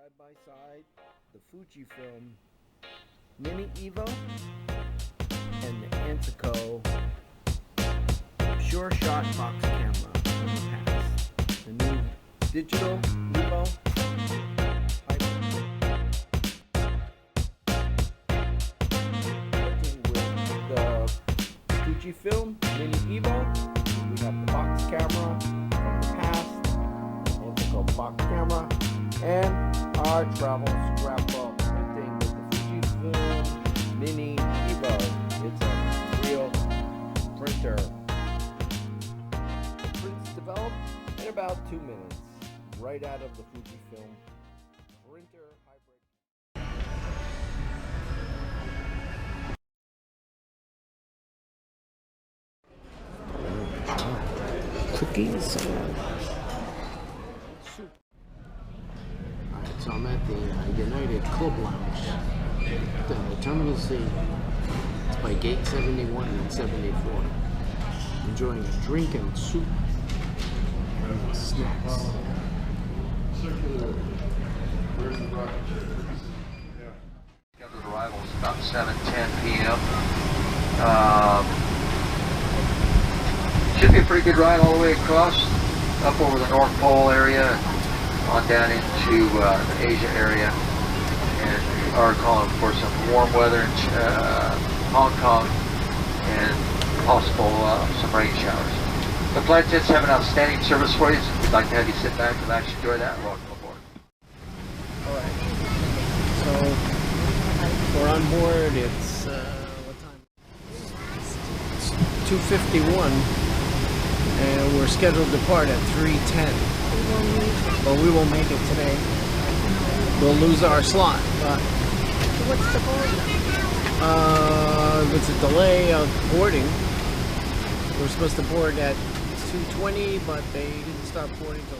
side by side the Fujifilm Mini Evo and the Antico Sure Shot box camera from the past. The new digital Evo working with the Fujifilm Mini Evo. We have the box camera from the past, Antico box camera, and our travel scrapbook printing with the Fujifilm Mini Evo. It's a real printer. The print's developed in about 2 minutes, right out of the Fujifilm printer hybrid. Cookies. Soup. Alright, so I'm at the United Club Lounge, the Terminal C. It's by Gate 71 and 74. Enjoying a drink and soup and snacks. Scheduled arrival is about 7:10 p.m. Should be a pretty good ride all the way across, up over the North Pole area, and on down into the Asia area, and we are calling for some warm weather in Hong Kong and possible some rain showers. The flight attendants have an outstanding service for you. We'd like to have you sit back, relax, enjoy that, and welcome aboard. Alright, so we're on board. It's what time? It's 2:51, and we're scheduled to depart at 3:10. But we won't make it today. We'll lose our slot. But What's the board? it's a delay of boarding. We're supposed to board at 2:20, but they didn't start boarding until